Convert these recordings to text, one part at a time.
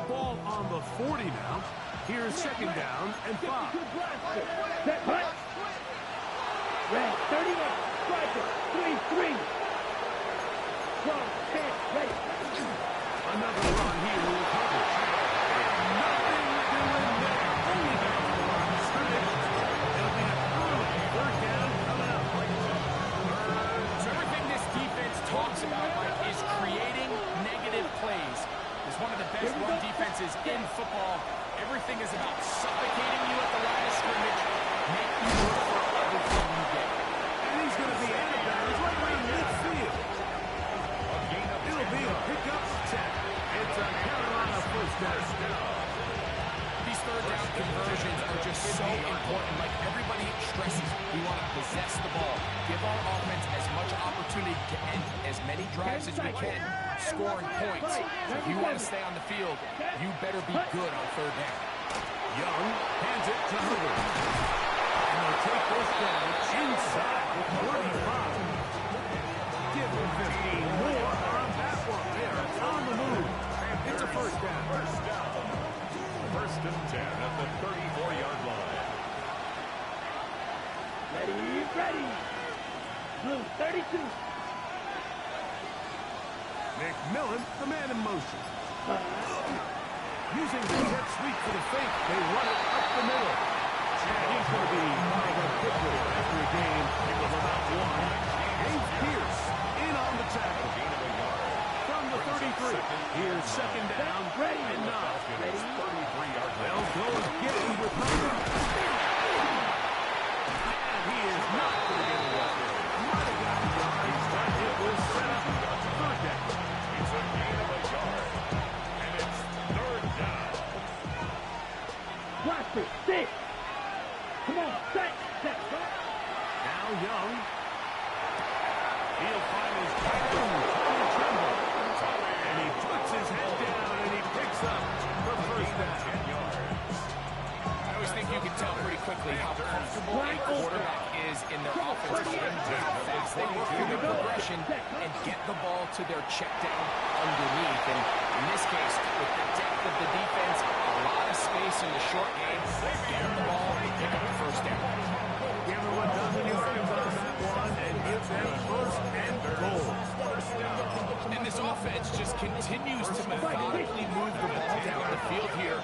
Ball on the 40 now. Here's second down and 5. Red, 38, striker, 3-3. 12, 10, ready. Another run here will cover. Nothing doing there. Only down to the line of scrimmage. It'll be a early third down coming up. So everything this defense talks about, Mike, is creating negative plays. It's one of the best run defenses in football. Everything is about suffocating you at the line of scrimmage, making you work for everything you get. And he's going to be out of bounds right around midfield. It'll be a pickup 10. It's a Carolina first down. These third down conversions are just so important. Like everybody stresses, we want to possess the ball. Give our offense as much opportunity to end as many drives as we can, scoring points. So if you want to stay on the field, you better be good on third down. Young hands it to Hoover. And they'll take this down inside the 45. Give him 15 more on that one. There, it's on the move. It's a first down. First and 10 at the 34-yard line. Ready. Blue, 32. McMillan, the man in motion. Using the jet sweep for the fake, they run it up the middle. And he's going to be buying up quickly after a game of about one. Dave Pierce in on the tackle. From the 33. Here's second down and 9. They'll go again with Hoover. And he is not going to get away. Might have gotten yards, but it was set up. Third down. It's a gain of a yard. And it's third down. Watch it, 6. Come on, set. Now Young. He'll find his tackle, Tommy Tremble. And he puts his head down and he picks up the first down. I always think you can tell pretty quickly how comfortable a quarterback is in their offensive game, how fast they work through their progression and get the ball to their check down underneath. And in this case, with the depth of the defense, a lot of space in the short game, get the ball and pick up the first down. Give him a dozen yards on that one and give them first and goal. And this offense just continues to methodically move the ball down the field here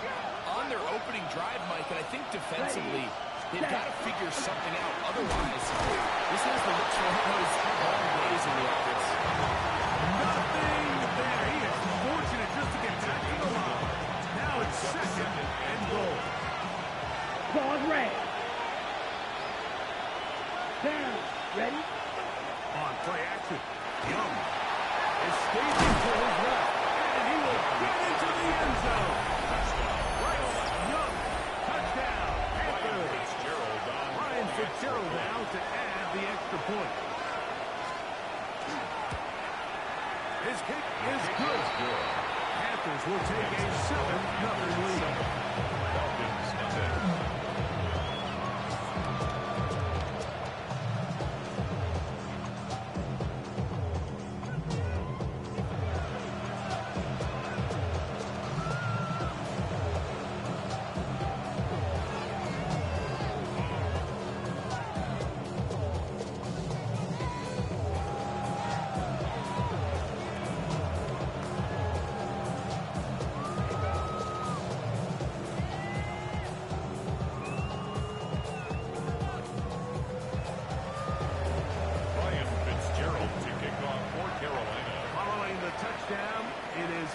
on their opening drive, Mike. And I think defensively, they've got to figure something out. Otherwise, this has the looks for one of those long days in the offense. Nothing there. He is fortunate just to get back to the line. Now it's second and goal. Ball red. Down, ready. On play action, Young is staging to his left, and he will get into the end zone. Bryce Young, touchdown, Panthers. Ryan Fitzgerald now to add the extra point. His kick is good. Panthers will take a 7-0 lead. Falcons nothing.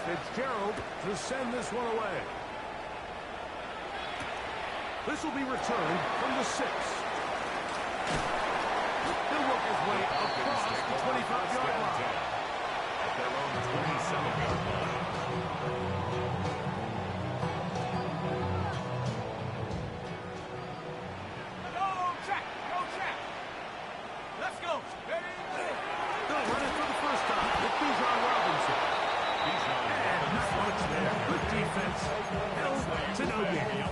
Fitzgerald to send this one away. This will be returned from the 6. He'll work his way across the 25-yard line. At their own 27-yard line. Go check. Let's go. Ready? They'll run it for the first time with Bijan Robinson. And not much there. Good defense. Held to no gain.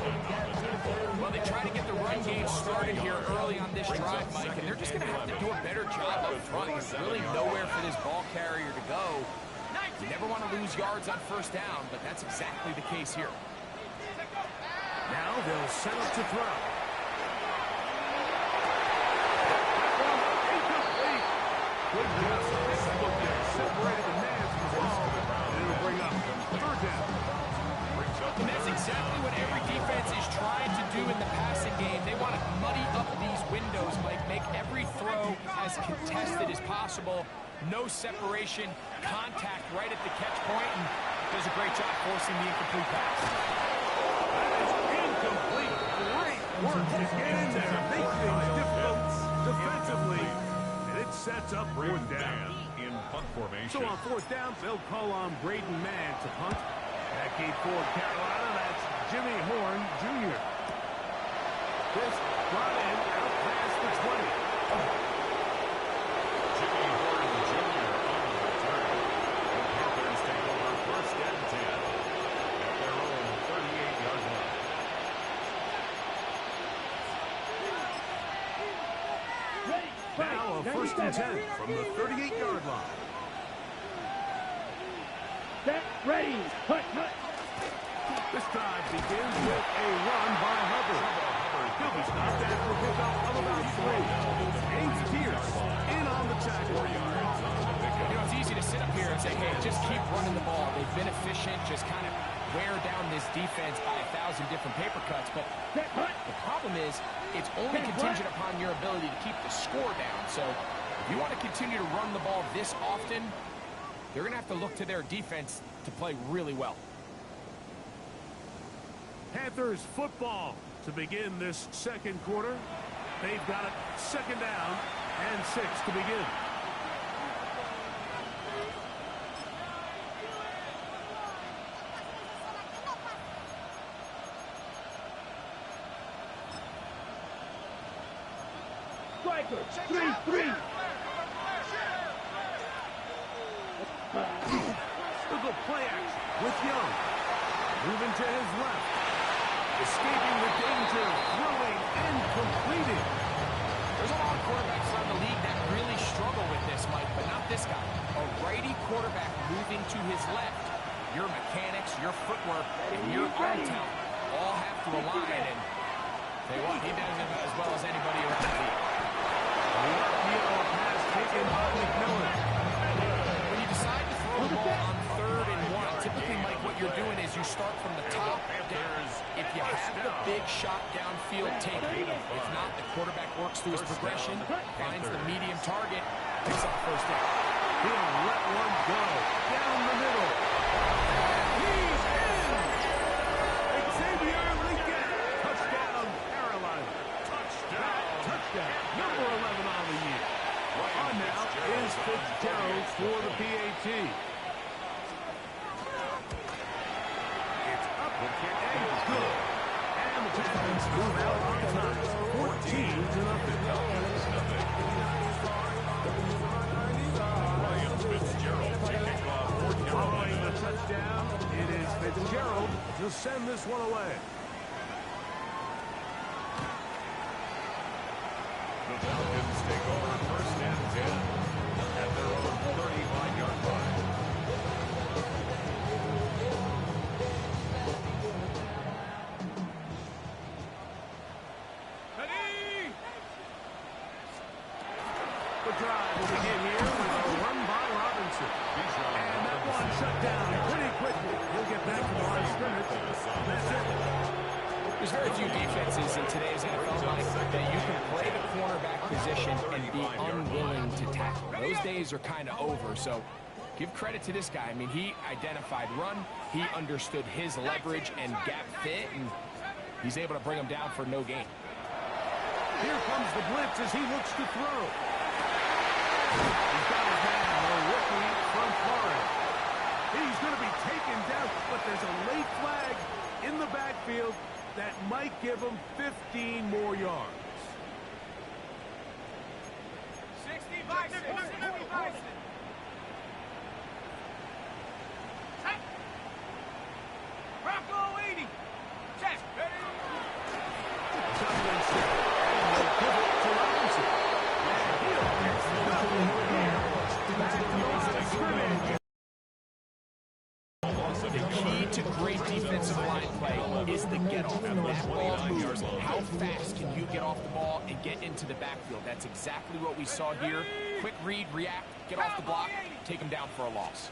Well, they try to get the run started here early on this drive, Mike, and they're just going to have to do a better job up front. There's really nowhere for this ball carrier to go. You never want to lose yards on first down, but that's exactly the case here. Now they'll set up to throw. Incomplete. Good pass. Separated the man from the ball. And it'll bring up third down. And that's exactly what every defense is trying to do in the passing game. They want to muddy up these windows, Mike, make every throw as contested as possible. No separation, contact right at the catch point, and does a great job forcing the incomplete pass. That is incomplete. Great work to get in there, make things difficult defensively, and it sets up fourth down. In punt formation. So on fourth down, they'll call on Braden Mann to punt. Back gate for Carolina, that's Jimmy Horn Jr. This brought in out past the 20. Jimmy Horn Jr. on the return. The Panthers take over first and 10 at their own 38-yard line. Now a first and 10 from the 38-yard line. Set, ready, hut, hut. This drive begins with a run by Hubbard. He'll be stopped after a pickup of about 3. Ames Pierce in on the tackle. You know, it's easy to sit up here and say, hey, just keep running the ball. They've been efficient, just kind of wear down this defense by 1,000 different paper cuts. But the problem is, it's only contingent upon your ability to keep the score down. So if you want to continue to run the ball this often, they're going to have to look to their defense to play really well. Panthers football to begin this second quarter. They've got it second down and 6 to begin. Striker, 3-3. Look at play action with Young. Moving to his left. Escaping the danger, throwing and completing. There's a lot of quarterbacks around the league that really struggle with this, Mike, but not this guy. A righty quarterback moving to his left. Your mechanics, your footwork, and your arm talent all have to align. And tell you what, he does it as well as anybody around the league. Pass taken by McMillan. When you decide to throw the ball on 3rd and 1, typically, Mike, what you're doing is you start from the top down. If you have the big shot downfield, take it. If not, the quarterback works through his progression, finds the medium target, picks up first down. He'll let one go down the middle. He's in! Xavier Lincoln. Touchdown, Carolina. Touchdown. Number 11 on the year. On now is Fitzgerald for the PAT. It's up and good. And the Texans move out on top. 14-0. Ryan Fitzgerald taking off for Following Carolina. the touchdown, it is Fitzgerald to send this one away. The Falcons take over first and 10 at their own 35-yard line. The drive will begin here with a run by Robinson. And that one shut down pretty quickly. He'll get back to the line of scrimmage. That's it. There's very few defenses in today's NFL, Mike, that you can play the cornerback position and be unwilling to tackle. Those days are kind of over, so give credit to this guy. I mean, he identified run, he understood his leverage and gap fit, and he's able to bring him down for no gain. Here comes the blitz as he looks to throw. He's got his man, the rookie from Florida. He's going to be taken down, but there's a late flag in the backfield that might give him 15 more yards. 60 Bison! 60 Bison! Bronco 80! Check! Ready? Second and 6. offensive line play is the get-off. That ball moves. How fast can you get off the ball and get into the backfield? That's exactly what we saw here. Quick read, react, get off the block, take him down for a loss.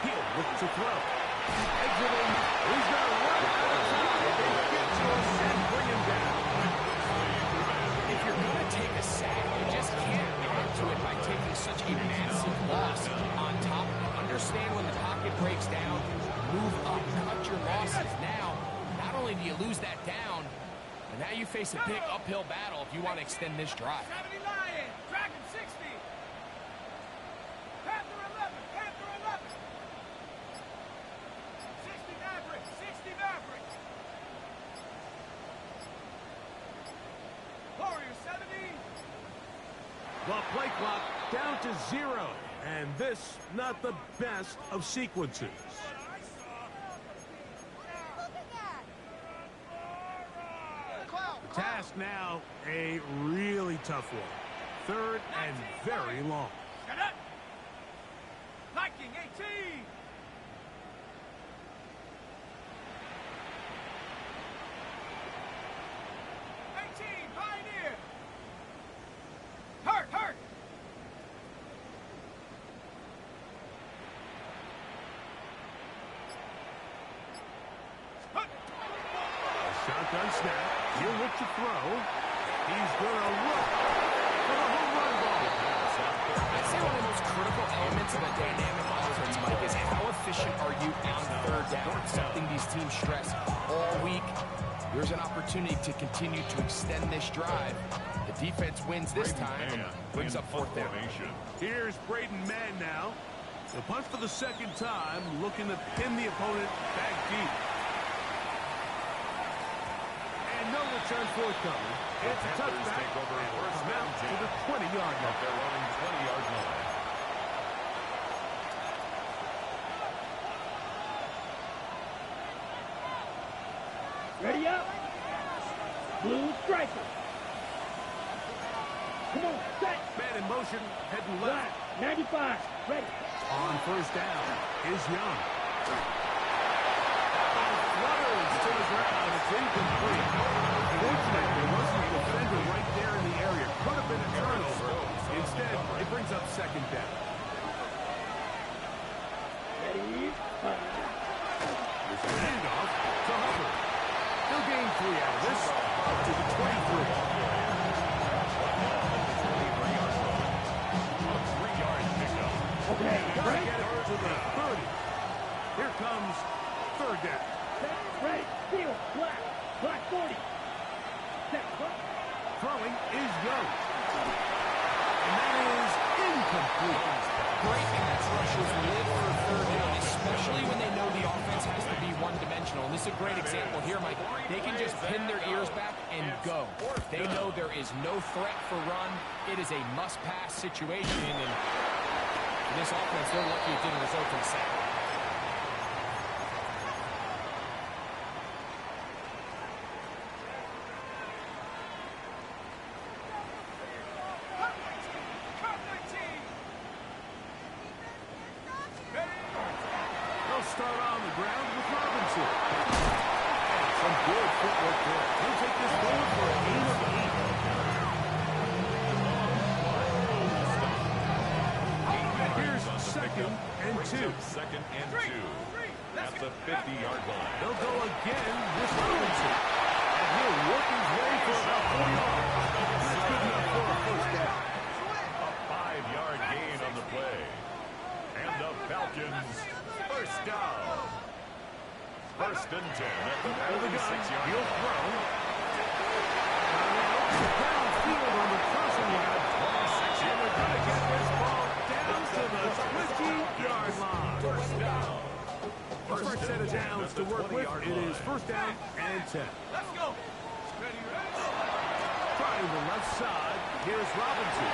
Hill looks to throw. Exiting. He's got to run out of time. They get to us and bring him down. If you're going to take a sack, you just can't add to it by taking such a massive loss on top. Understand when the pocket breaks down, move up, cut your losses. Now, not only do you lose that down, but now you face a big uphill battle if you want to extend this drive. 70 Lion, Dragon 60. Panther 11, Panther 11. 60 Maverick, 60 Maverick. Warrior 70. The play clock down to 0. And this, not the best of sequences. The task now, a really tough one. 3rd and very long. Shut up. Viking 18. 18, Pioneer. Hurt, hurt. Shotgun snap. He'll look to throw. He's going to look for the home run ball. I'd say one of the most critical elements of a dynamic offense, Mike, is how efficient are you on 3rd down? Something these teams stress all week. There's an opportunity to continue to extend this drive. The defense wins this time and brings up 4th down. Here's Braden Mann now. The punt for the 2nd time, looking to pin the opponent back deep. And no return forthcoming. It's a touchback. Take over first down To the 20-yard line. Their own 20-yard line. Ready up. Blue striker. Come on, set. Man in motion, heading left. Black, 95. Ready. On 1st down is Young. Flutters to the ground. It's incomplete. Fortunately, there wasn't a defender right there in the area. Could have been a turnover. Instead, it brings up 2nd down. Ready. Handoff to Hubbard. He'll gain 3 out of this. Up to the 23. A 3-yard pickup. Okay, Gotta right. get it to the 30. Here comes 3rd down. Set. Ready. Field. Black. Black 40. Set. Throwing is Young. And that is incomplete. Great pass rushers live for 3rd down, especially when they know the offense has to be one-dimensional. And this is a great example here, Mike. They can just pin their ears back and go. They know there is no threat for run. It is a must-pass situation. And in this offense, they're lucky it didn't result in a sack. They'll start on the ground with Robinson. Some good footwork there. He'll take this forward for a gain of 8. Here's 2nd and 2. 2nd and 2. At the 50-yard line. They'll go again with Robinson. And he'll work his way for about 4 yards. That's good enough for a 1st down. A 5-yard gain on the play. And the Falcons, 1st down. 1st and 10 at the 46-yard He'll line. throw. Downfield on the crossing line. 26. And they're going to get this ball down to the 20-yard line. 1st down. The first set of downs to work with. It is 1st down and 10. Let's go. Ready, ready. Trying the left side. Here's Robinson.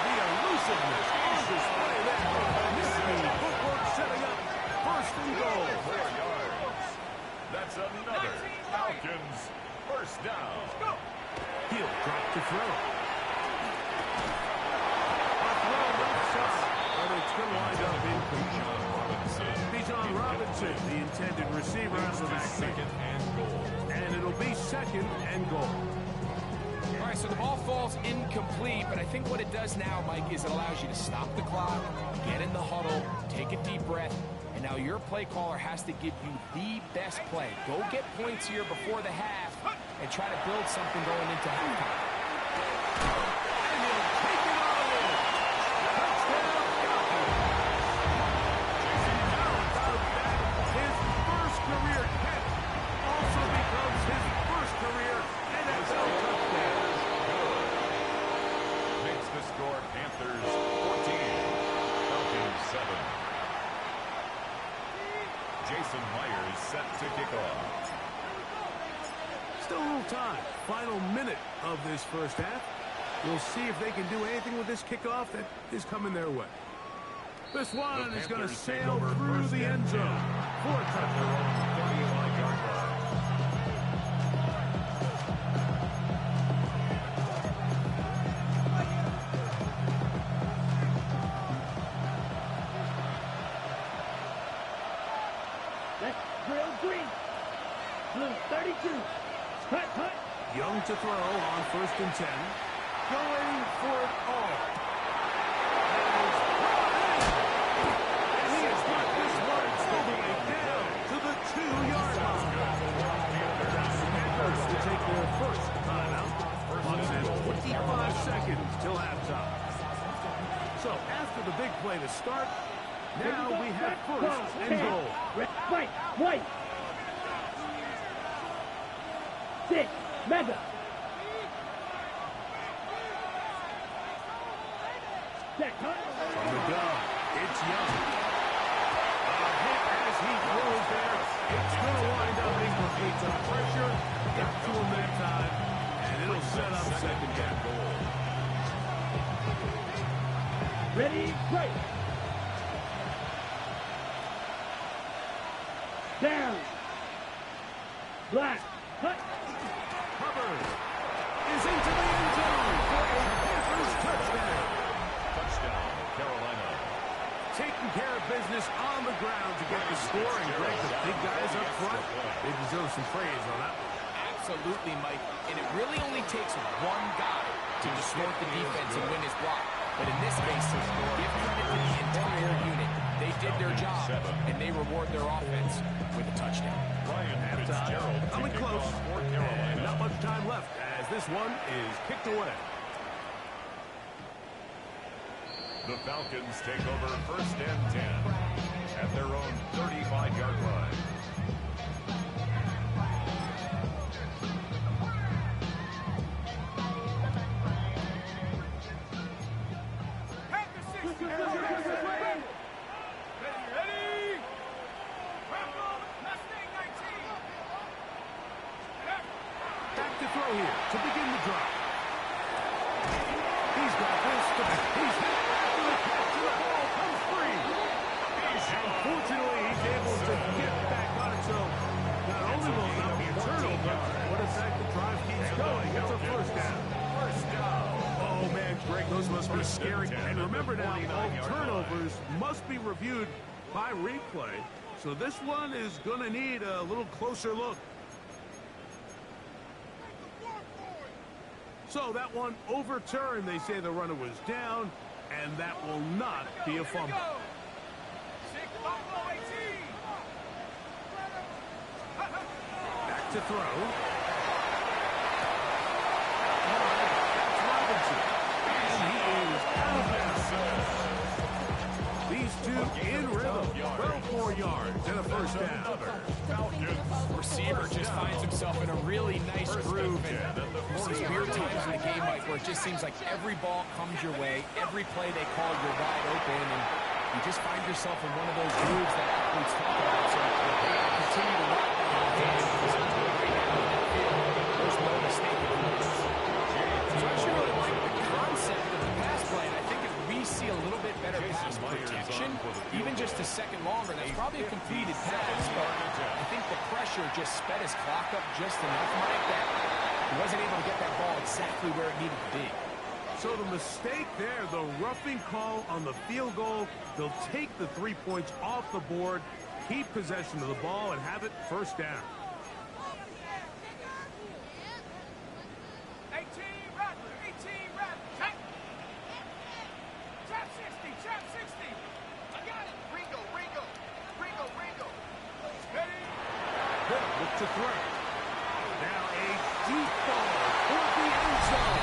The elusiveness on display there. Risky footwork setting up 1st and goal. 4 yards. That's another Falcons 1st down. Go. He'll drop to throw. A throw left side. And it's going to wind up incomplete. Bijan Robinson, the intended receiver on the back. Second and goal. And it'll be second and goal. All right, so the ball falls incomplete, but I think what it does now, Mike, is it allows you to stop the clock, get in the huddle, take a deep breath, and now your play caller has to give you the best play. Go get points here before the half and try to build something going into halftime. And he'll take it all in. Touchdown, Falcons. His first career catch also becomes his first career NFL touchdown. Makes the score Panthers 14, Falcons 7. Jason Myers set to kick off. Still a little time. Final minute of this first half. We'll see if they can do anything with this kickoff that is coming their way. This one is going to sail through the end zone for a touchdown. 35-yard line. That's drill green. Blue 32. Hut, hut. Young to throw on 1st and 10. Going for it all. And he has got this one all the way down to the 2-yard line. The Panthers to take their first timeout. Clock's in 25 seconds till halftime. So after the big play to start, now we have 1st and goal. Right, white. 6, mega. Set, hut. From the gun, it's Young. A hit as he throws there. It's going to wind up incomplete. Some pressure got to him that time, and it'll set up second down. Ready, break. Down. Black. Hut. Hubbard is into the end zone for a Panthers touchdown. Touchdown, Carolina. Taking care of business on the ground to get the score, and Greg, the big guys up front, they deserve some praise on that one. Absolutely, Mike. And it really only takes one guy to distort the defense and win his block. But in this case, give credit to the entire unit. They did their job, and they reward their offense with a touchdown. Ryan Halftime Fitzgerald coming kicking close, off for and Carolina. not much time left as this one is kicked away. The Falcons take over 1st and 10 at their own 35-yard line. Panthers 6. Ready. Rambo, Mustang 19. Back to throw here to begin the drive. He's got this. He's hit after the catch, and the ball comes free. Unfortunately, he's able to get back on it, so not only will it not be a turnover, but in fact the drive keeps going. It's a first down. First down. Oh, man, Greg, those must be scary. And remember now, all turnovers must be reviewed by replay, so this one is going to need a little closer look. So that one overturned. They say the runner was down, and that will not be a fumble. 6, Buffalo 18. Back to throw. That's Robinson. And he is out of bounds. These two in rhythm. 12 more yards and a first down. Receiver just finds himself in a really nice groove, and there's these weird times in the game, Mike, where it just seems like every ball comes your way, every play they call, you're wide open, and you just find yourself in one of those grooves that athletes talk about. So continue to ride that game. There's no mistake in this. So I actually really like the concept of the pass play, and I think if we see a little bit better pass protection, even just a second longer, that's probably a completed pass, but I think the pressure just sped his clock up just enough, Mike, that he wasn't able to get that ball exactly where it needed to be. So the mistake there, the roughing call on the field goal, they'll take the 3 points off the board, keep possession of the ball and have it first down. 18 Rattler, 18 Rattler. Trap 60, trap 60. I got it. Ringo. Steady. Good, look to throw. Now a deep ball for the end zone.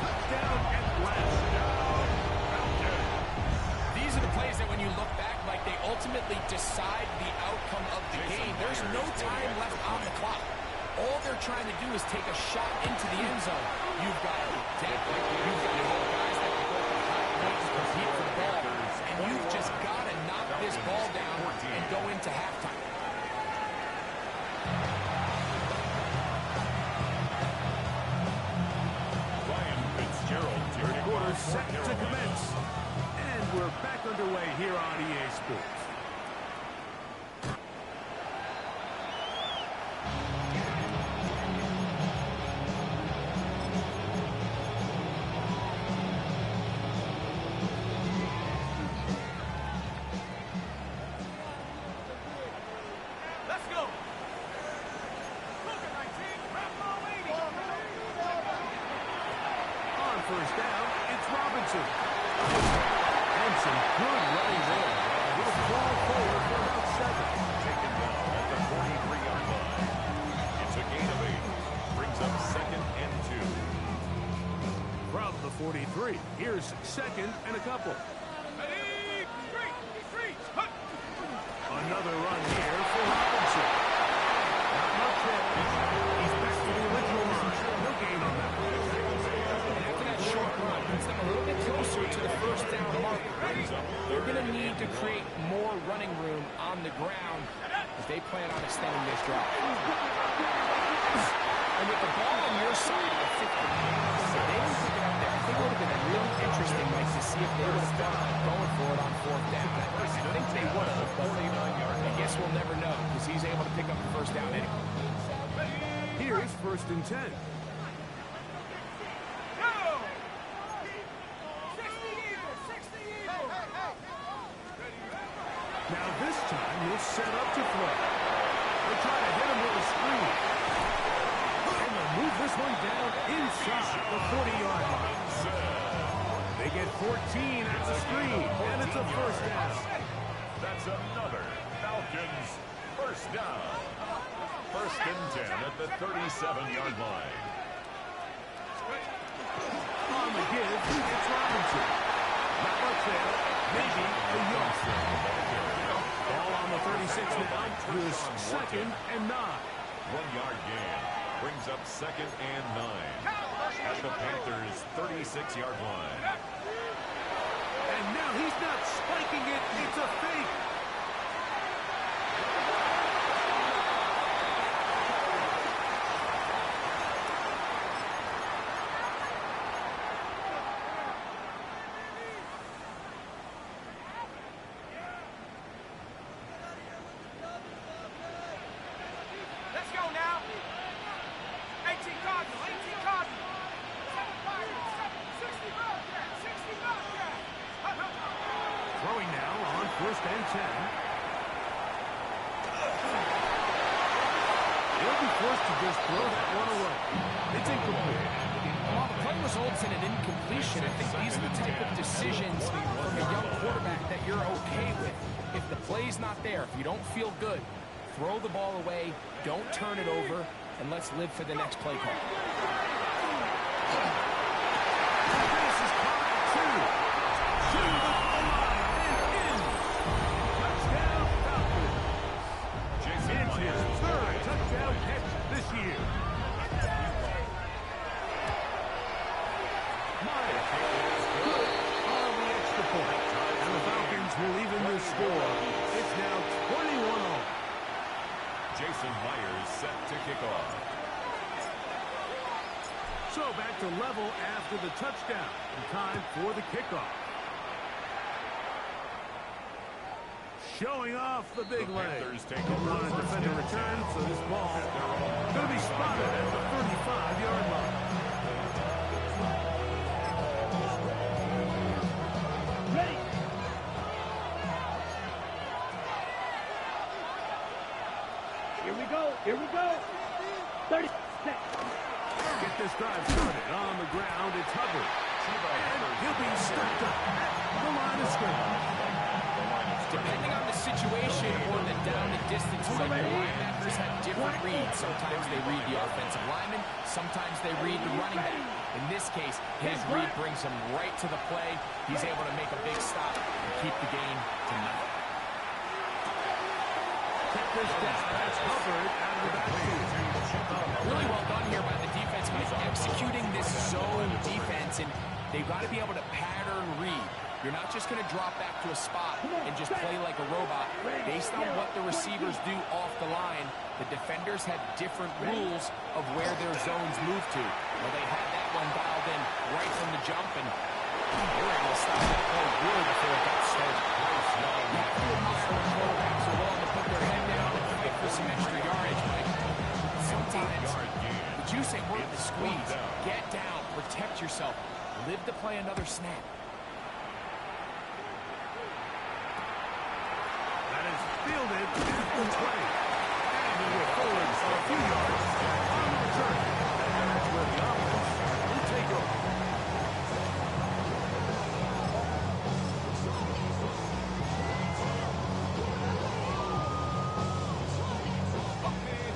Touchdown at last. These are the plays that when you look back, like they ultimately decide the outcome of the game. There's no time left on the clock. All they're trying to do is take a shot into the end zone. You've got depth. You've got guys that can go for high points, compete for the ball. And you've just got to knock this ball down and go into halftime. Third quarter set to commence. And we're back underway here on EA Sports. Let's go. Cougar 19, Rattler 80. On first down, it's Robinson. And some good running there. He'll fall forward for about 7. Taken down at the 43-yard line. It's a gain of 8. Brings up 2nd and 2. From the 43, here's 2nd and a couple. Ready, street, hut. Another run here for Robinson. Not much there. He's back to the original line. No gain on that. And after that short run, puts them a little bit closer to the first down mark. They're going to need to create more running room on the ground if they plan on extending this drive. And with the ball on your side of the 50, they didn't pick it up there. I think it would have been really interesting, like, to see if they would have done going for it on 4th down. I think they would have, but I guess we'll never know because he's able to pick up the first down anyway. Here's 1st and 10. Go. 60 Eagles, 60 Eagles. Now this time he'll set up to throw. They try to hit him with a screen. And they'll move this one down inside the 40-yard line. They get 14 at the screen, and it's a first down. That's another Falcons first down. 1st and 10 at the 37-yard line. On the give, it's Robinson. Not much there. Maybe a yard. Ball on the 36 now. Here's 2nd and 9. 1-yard gain. Brings up 2nd and 9. At the Panthers' 36-yard line. And now he's not spiking it. It's a fake. Let's go now. 18 Cardinal, 18 Cardinal. 7 Pirates, 60 Bobcats, 60 Bobcats. Throwing now on 1st and 10. He'll be forced to just throw that one away. It's incomplete. While the play results in an incompletion, I think these are the type of decisions from a young quarterback that you're okay with. If the play's not there, if you don't feel good, throw the ball away, don't turn it over, and let's live for the next play call. This is caught at 2. To the line and in. Touchdown Falcons. It's his 3rd touchdown catch this year. Myers good on the extra point. And the Falcons will even the score. It's now 21-all. Jason Myers set to kick off. So back to level after the touchdown. And time for the kickoff. Showing off the big leg. Panthers take Don't want to defend a return, so this ball going to be spotted at the 35-yard line. Here we go. Here we go. 30 seconds. Get this drive started on the ground. It's Hubbard. And he'll be stopped up at the line of scrimmage. Depending on the situation or the down and distance play, the linebackers have different reads. Sometimes they read the offensive lineman. Sometimes they read the running back. In this case, his read brings him right to the play. He's able to make a big stop and keep the game to nothing. Check this down. That's Hubbard out of the backfield. Really well done here by the defense by executing this zone defense, and they've got to be able to pattern read. You're not just going to drop back to a spot and just play like a robot. Based on what the receivers do off the line, the defenders have different rules of where their zones move to. Well, they had that one dialed in right from the jump, and they were able to stop that play really before it got started. You have to admire when quarterbacks are willing to put their head down and fight for some extra yardage, Mike. Sometimes the juice ain't worth the squeeze. Get down, protect yourself, live to play another snap. Fielded at the 20. And he will forward for a few yards on the return. And that's where the offense will take over.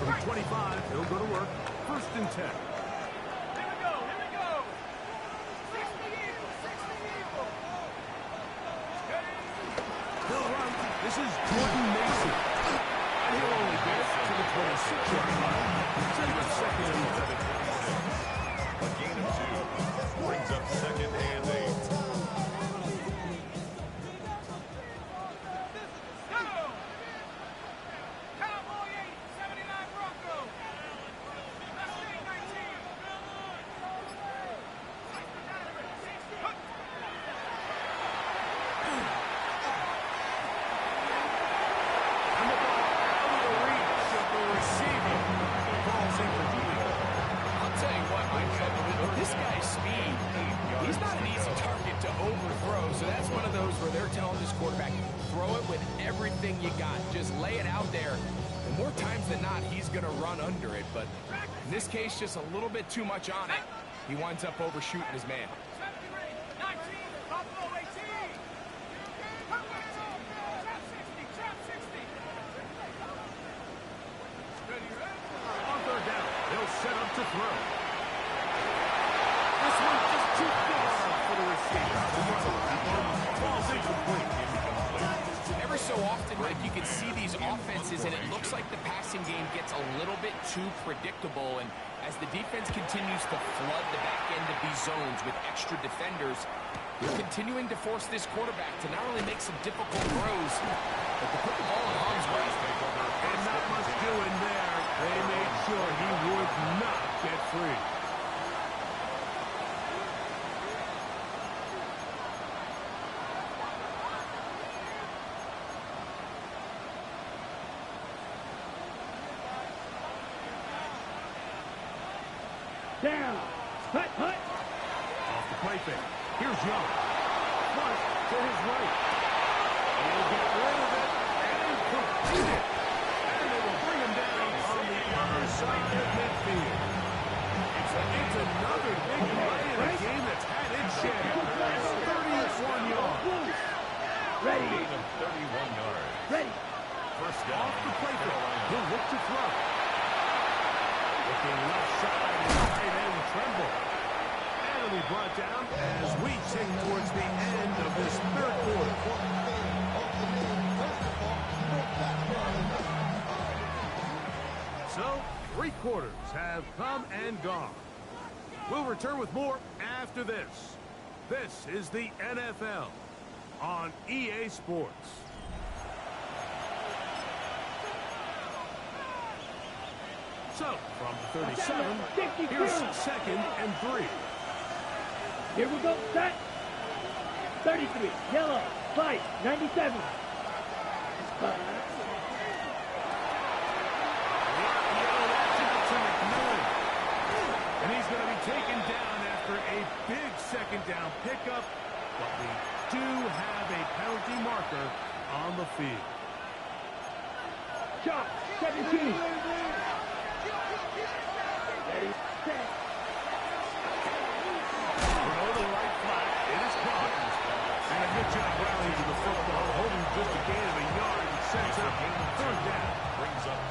From 25, he'll go to work. 1st and 10. Here we go. Here we go. 60 Eagles. 60 Eagles. He'll run. This is Jordan Mason. And he'll only get it to the 26-yard line. Setting up 2nd and 7. A gain of 2 brings up 2nd and 8. Go! Cowboy 8, 79 Bronco. Mustang 19. I'll tell you what, Mike, with this guy's speed, he's not an easy target to overthrow, so that's one of those where they're telling this quarterback, throw it with everything you got. Just lay it out there. And more times than not, he's going to run under it, but in this case, just a little bit too much on it. He winds up overshooting his man. 19, Buffalo 18. Trap 60, trap 60. Ready, ready? On 3rd down, he'll set up to throw. This one just too far for the receiver. Ball's incomplete. Ever so often, Mike, you can see these offenses, and it looks like the passing game gets a little bit too predictable. And as the defense continues to flood the back end of these zones with extra defenders, they're continuing to force this quarterback to not only make some difficult throws, but to put the ball in harm's way. And not much doing there. They made sure he would not get free. Down. Hut, hut. Off the play fake. Here's Young. Front to his right. He'll get rid of it and complete it. And they will bring him down on the other side of midfield. It's another big play in a game that's had its share. 31 yards. Ready. Gain of 31 yards. Ready. 1st down. Off the play fake. He'll look to throw. Looking left side and tight end Tremble. And he'll be brought down as we tick towards the end of this 3rd quarter. So, 3 quarters have come and gone. We'll return with more after this. This is the NFL on EA Sports. So, from the 37, here's 2nd and 3. Here we go. Set. 33. Yellow. Fight. 97. And he's going to be taken down after a big 2nd down pickup. But we do have a penalty marker on the field. Shot. 17.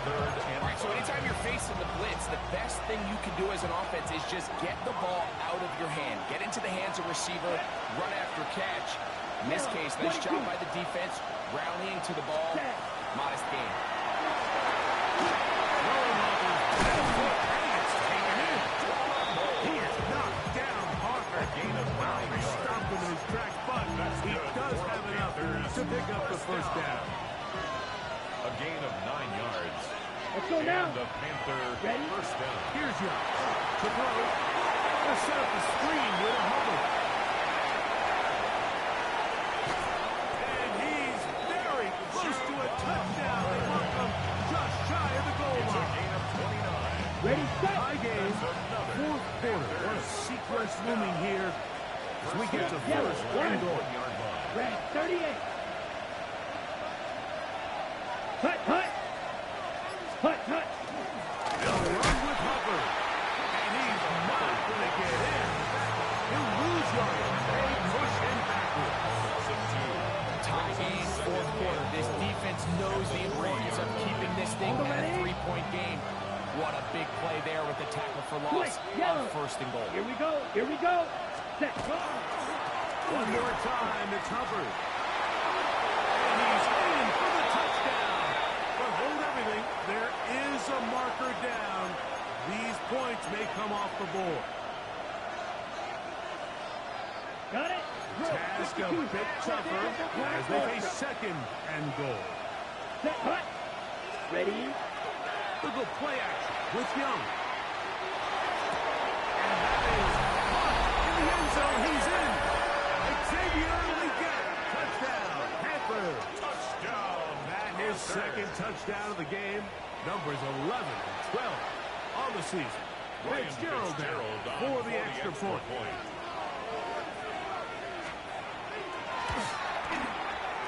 third and All right, so anytime you're facing the blitz, the best thing you can do as an offense is just get the ball out of your hand. Get into the hands of receiver, run after catch. In this case, nice job by the defense, rallying to the ball. Modest gain. He is knocked down hard. A gain of 9 yards. Stopped him in his tracks, but he does have enough to pick up the first down. A gain of 9 yards. Let's go now. And the Panther Ready? first down. Here's Young to throw. To set up the screen with a Hubbard. And he's very close to a touchdown. They mark him just shy of the goal It's a line. gain of 29. Ready, set. High game, fourth quarter. What a sequence looming here as we get to first and goal. 1-yard line. Red 38. Hut, hut. Hut, hut. They'll run with Hubbard. And he's not going to get in. He'll lose yardage. They push him backwards. Tie game, fourth quarter. This defense knows the importance of keeping this thing at a 3-point game. What a big play there with the tackle for loss on first and goal. Here we go. Here we go. Set. Go. One more time, it's Hubbard. And he's in for the touchdown. But hold everything. There is a marker down. These points may come off the board. Got it. Task a bit tougher as they face second and goal. Set. Hut. Ready. Look at play action with Young. And that is caught in the end zone. He's in. Xavier Legette. Touchdown. Panthers. Touchdown. That his second touchdown of the game. Numbers 11 and 12 on the season. Ryan Fitzgerald down for the extra point.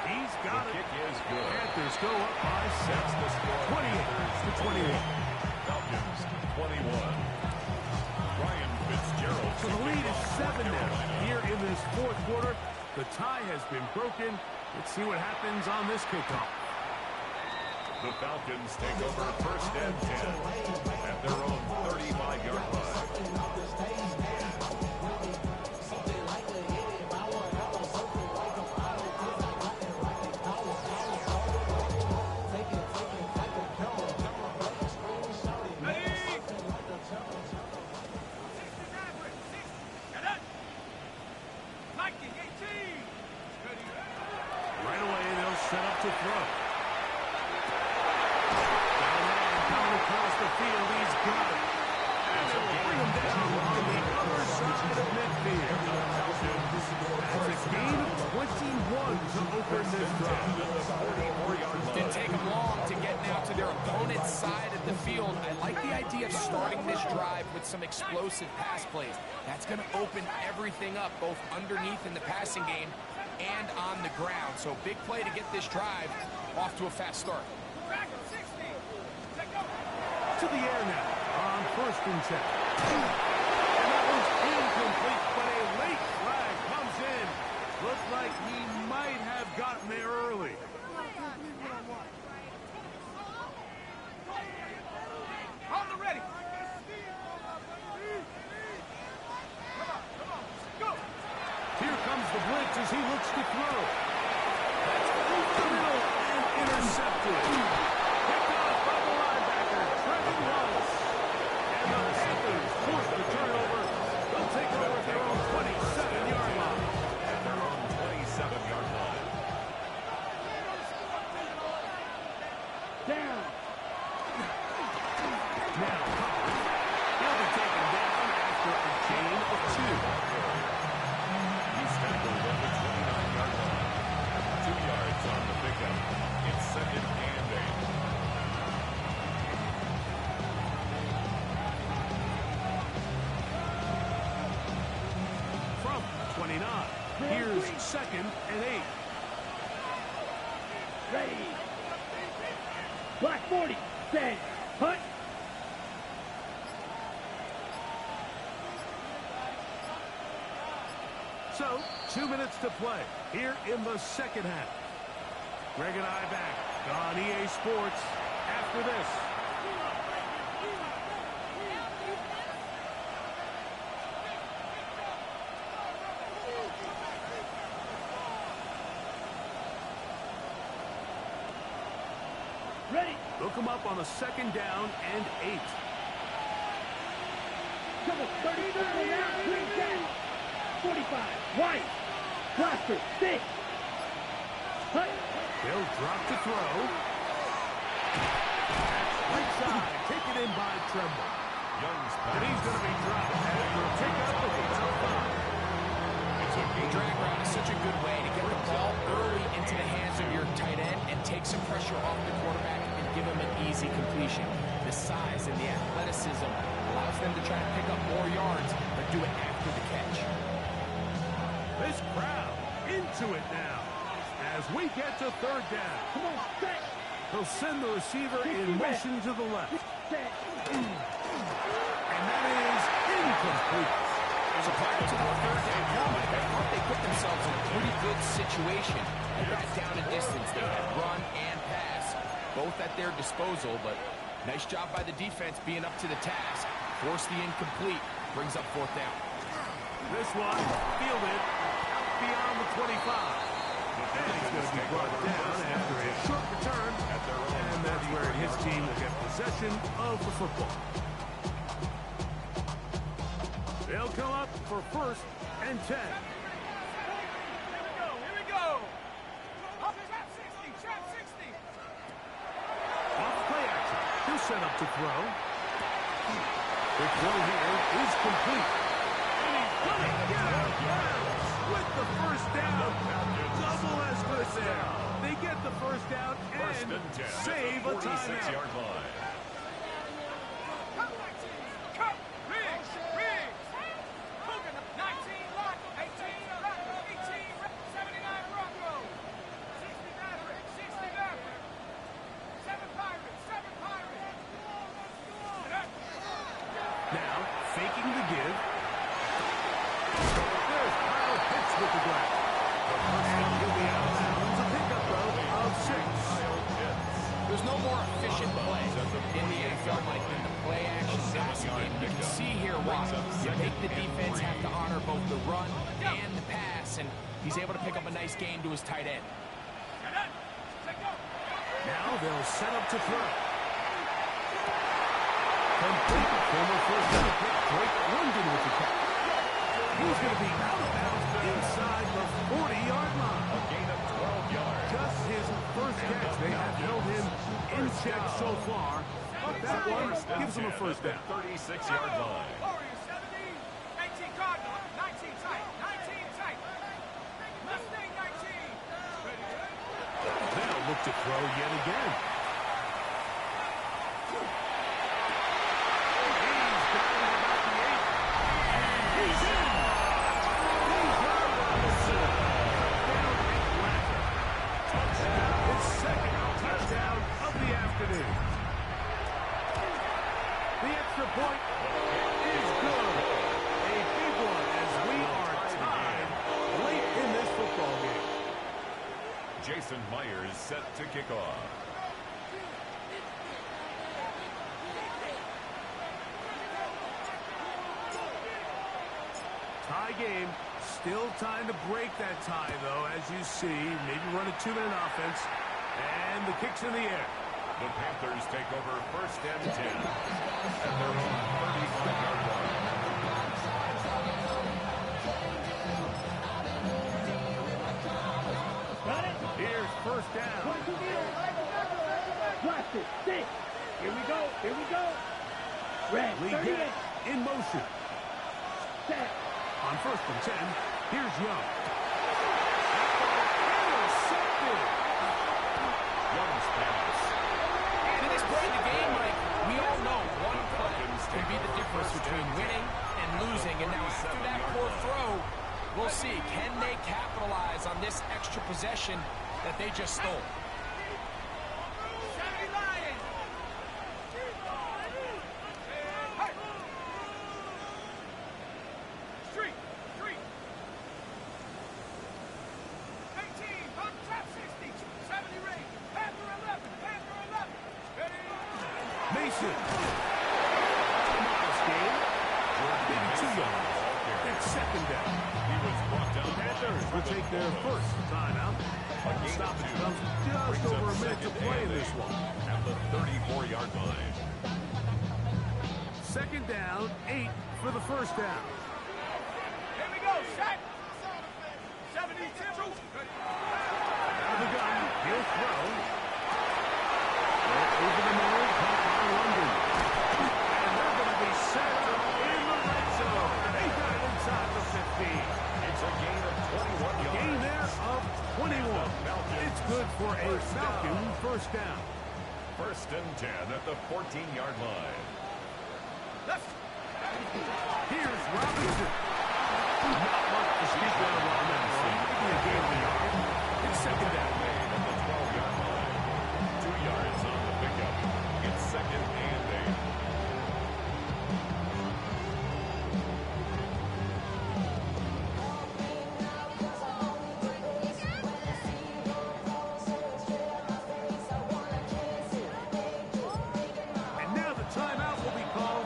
He's got The it. kick is good. Panthers go up by That's 6. the score. 28-21. Falcons 21. Ryan Fitzgerald. So the lead is 7 now here in this fourth quarter. The tie has been broken. Let's see what happens on this kickoff. The Falcons take over first and 10 at their own 35-yard line. Right away, they'll set up to throw. Got a man coming across the field. He's got it. And they will bring him down on the other side of midfield. That's a gain of 21 to open this drive. Didn't take them long to get now to their opponent's side of the field. I like the idea of starting this drive with some explosive pass plays. That's going to open everything up, both underneath in the passing game and on the ground. So big play to get this drive off to a fast start. To the air now on first and 10. And that was incomplete, but a late flag comes in. Looks like he might have gotten there early. On the ready. Go. Here comes the blitz as he looks to throw. That's over the middle and intercepted. Picked off by the linebacker, Trevor Wallace. And the Panthers force the turnover. They'll take over at their own 27-yard line. At their own 27-yard line. Down. Now, he'll be taken down after a gain of 2. He's tackled at the 29-yard line. 2 yards on the pickup. It's second and 8. From 29, here's second and 8. Ready. Black 40. Set. Hut. So, 2 minutes to play here in the second half. Greg and I back on EA Sports after this. They'll come up on a 2nd down and 8. Double 30, circle now, green tag. 45, white. Blaster, 6. Hut. They'll drop to throw. Right side, taken in by Tremble. Young's And he's going to be dropped after a pickup of about 5. The drag route is such a good way to get the ball early into the hands of your tight end and take some pressure off the quarterback and give him an easy completion. The size and the athleticism allows them to try to pick up more yards, but do it after the catch. This crowd into it now as we get to 3rd down. Come on, set. He'll send the receiver in motion to the left. Set. And that is incomplete. So prior to the 3rd down moment, I thought they put themselves in a pretty good situation at that down and distance. They had run and pass, both at their disposal, but nice job by the defense being up to the task. Force the incomplete, brings up 4th down. This one fielded out beyond the 25. And he's going to be brought down after a short return. And that's where his team will get possession of the football. They'll come up for 1st and 10. Here we go. Trap 60, trap 60. Off play action. He'll set up to throw. The throw here is complete. And he's going to get out of bounds with the 1st down. Double as good there. They get the 1st down and save a timeout. 46-yard line. Cut 19. Cut. Riggs. Riggs. Hogan. 19 lock. 18 lock. 18. 79 Broncos. 60 Mavericks. 60 Mavericks. 7 Pirates. 7 Pirates. Now, faking the give. There's Kyle Pitts with the grab. And he'll be out of bounds. A pickup, though, of 6. There's no more efficient play in the NFL like in the play action passing game. You can see here why. You make the defense have to honor both the run and the pass, and he's able to pick up a nice gain to his tight end. Now they'll set up to throw. Complete. Former 1st down pick Drake London with the catch. He's going to be out of bounds inside the 40-yard line. A gain of 12 yards. Just his 1st catch. They have held him in check so far. But that one gives him a 1st down. 36-yard line. Warriors 70. 18 Cardinal. 19 tight. 19 tight. Mustang 19. They'll look to throw yet again. He's in. His 2nd touchdown of the afternoon. The extra point is good. A big one as we are tied late in this football game. Jason Myers set to kick off. Tie game. Still time to break that tie, though, as you see. Maybe run a 2-minute offense. And the kick's in the air. The Panthers take over 1st and 10 at their own 35-yard line. Got it. Here's 1st down. Blaster, 6. Here we go. Here we go. Red, Lee 38. Gett in motion. Set. On 1st and 10, here's Young. Intercepted. Young's pass. To this point in the game, Mike, we all know one play can be the difference between winning and losing. And now after that poor throw, we'll see. Can they capitalize on this extra possession that they just stole? 70 Lions. Hey. Street. 18. Pump trap 60. 70 ring. Panther 11. Panther 11. Ready. Mason. Miles game. Maybe 2 yards. It's second down. He was brought down. Panthers will take their first timeout. Stoppage comes just over a minute to play in this one. At the 34-yard line. Second down, 8 for the first down. Here we go, set. 72. Out of the gun, he'll throw. Over the middle, caught by London. And they're going to be set in the red zone. They got it inside the 15. It's a gain of 21 yards. Gain there of 21. It's good for a Falcon first down. First and 10 at the 14-yard line. Here's Robinson. Not much to speak of on that one. Maybe a gain of a yard. It's second down. Made at the 12-yard line. 2 yards on the pickup. It's second and 8.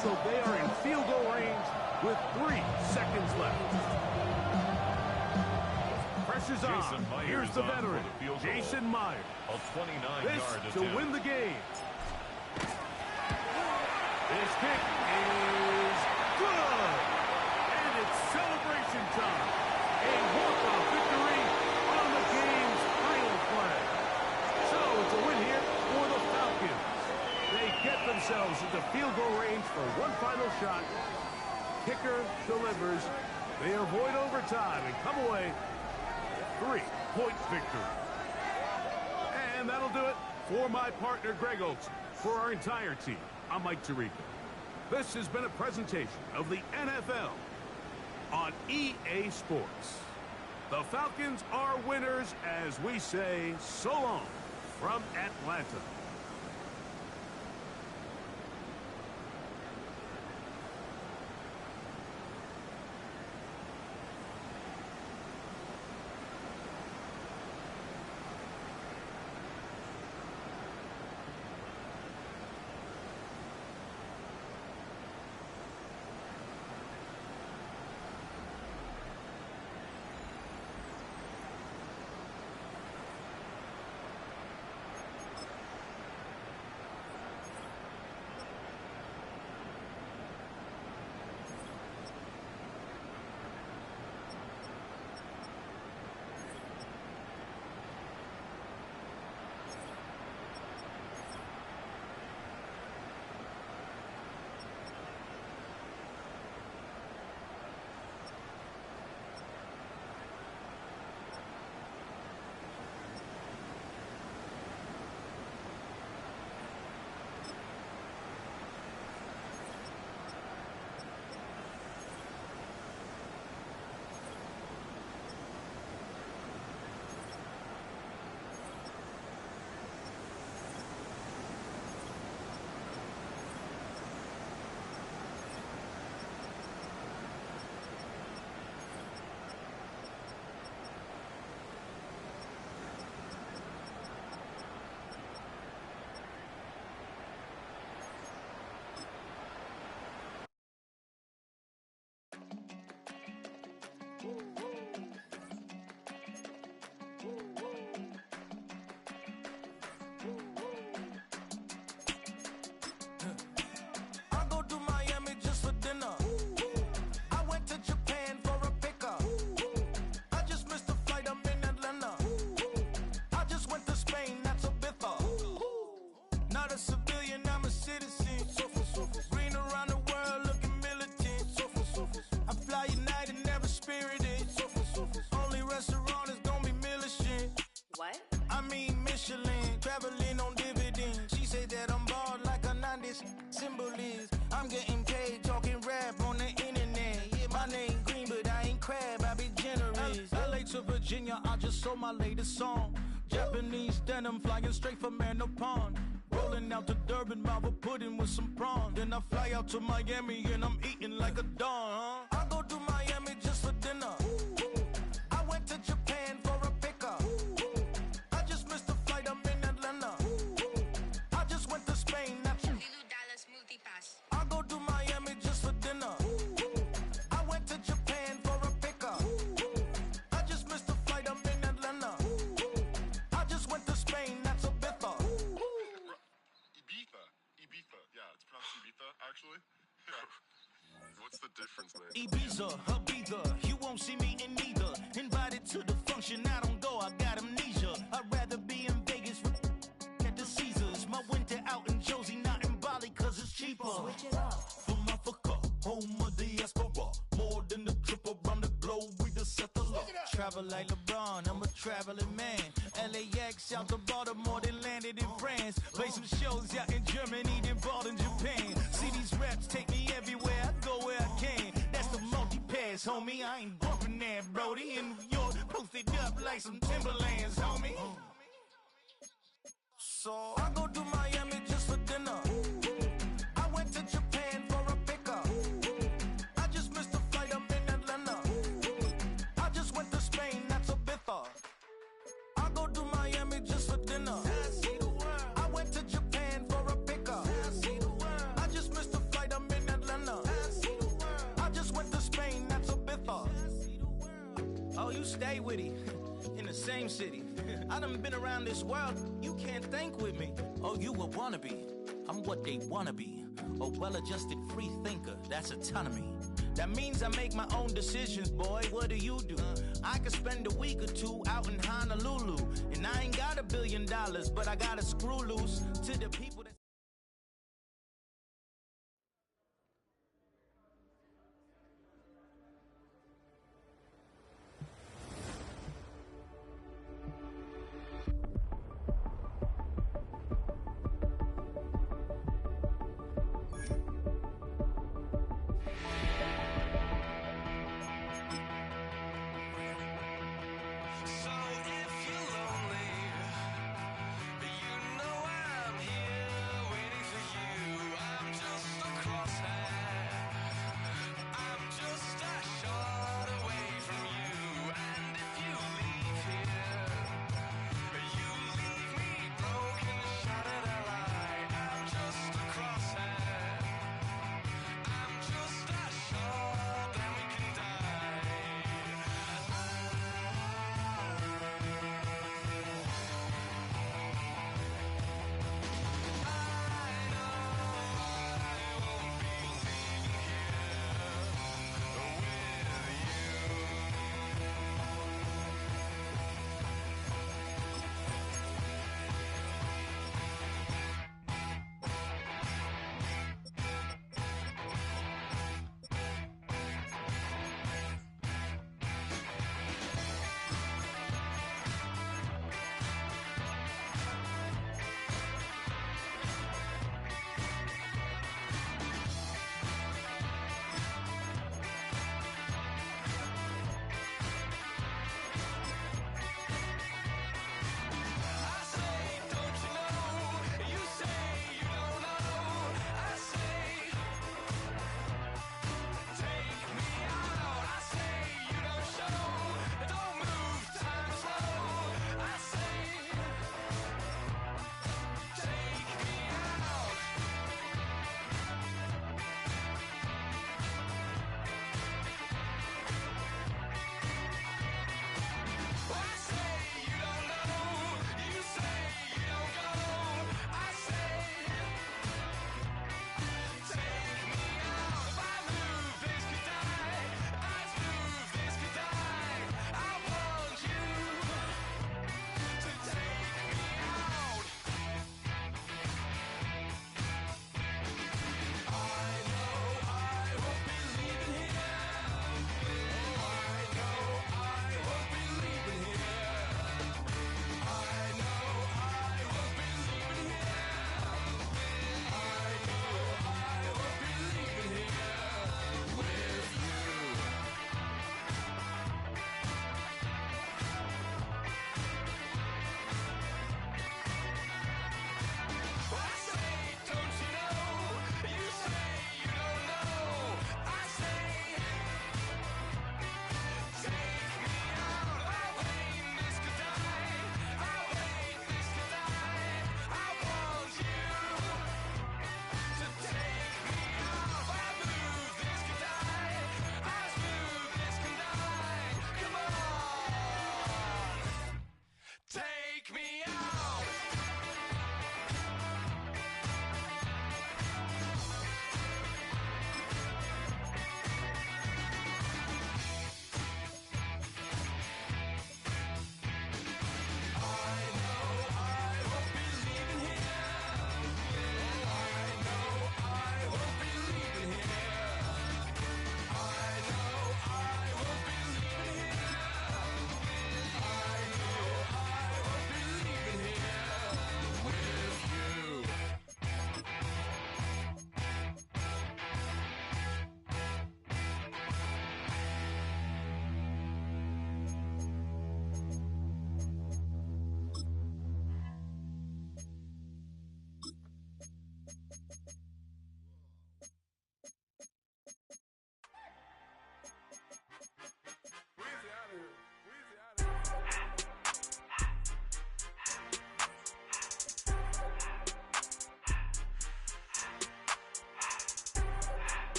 So they are in field goal range with 3 seconds left. Pressure's on. Here's the veteran, Jason Myers. A 29-yard This to attempt. win the game. This kick is good. And it's celebration time. A walk-off victory on the game's final play. So it's a win here for the Falcons. They get themselves into field goal range for one final shot. Kicker delivers. They avoid overtime and come away 3-point victory. And that'll do it for my partner, Greg Olson. For our entire team, I'm Mike Tirico. This has been a presentation of the NFL on EA Sports. The Falcons are winners as we say so long from Atlanta. Virginia, I just sold my latest song. Japanese denim flying straight from Manopon. Rolling out to Durban, Marvel pudding with some prawns. Then I fly out to Miami and I'm eating like a don. I go to Miami just for dinner. I went to Japan for a pickup. I just missed the flight, I'm in Atlanta. I just went to Spain, that's $1 multipass. I go to Miami just for dinner. I went to Japan What's the difference, man? Ibiza, Ibiza, you won't see me in neither. Invited to the function, I don't go, I got amnesia. I'd rather be in Vegas at the Caesars. My winter out in Josie, not in Bali, cause it's cheaper. Switch it up. From Africa, home of the diaspora. More than the trip around the globe, we the settler. Travel like LeBron, I'm a traveling man. LAX out to Baltimore, then landed in France. Play some shows out in Germany, then bought in Japan. See these reps take me everywhere, I go where I can. That's the multi-pass, homie, I ain't bumping that, Brody. In New York, posted up like some Timberlands, homie. So I go to Miami just for dinner. I went to Japan for a pickup. I just missed the flight, I'm in Atlanta. I just went to Spain, that's a Ibiza. I go to Miami just for dinner. I went to Japan for a pickup. I just missed the flight, I'm in Atlanta. I just went to Spain, that's a Ibiza. Oh, you stay with it. In the same city. I done been around this world, you can't think with me. Oh, you a wannabe, I'm what they wanna be. A well-adjusted free thinker, that's autonomy. That means I make my own decisions, boy, what do you do? I could spend a week or two out in Honolulu. And I ain't got $1 billion, but I got a screw loose to the people that... So if you're lonely, you know I'm here.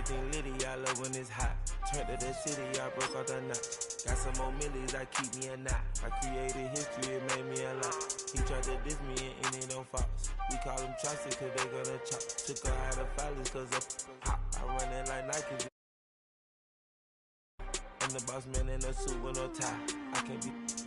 everything litty, I love when it's hot. Turned to the city, I broke out the knot. Got some more millies, I keep me a knot. I created history, it made me a lot. He tried to diss me and it don't false. We call them chopsticks cause they gonna chop. Took her out of filers cause of hop. I run it like Nike. I'm the boss man in a suit with no tie. I can't be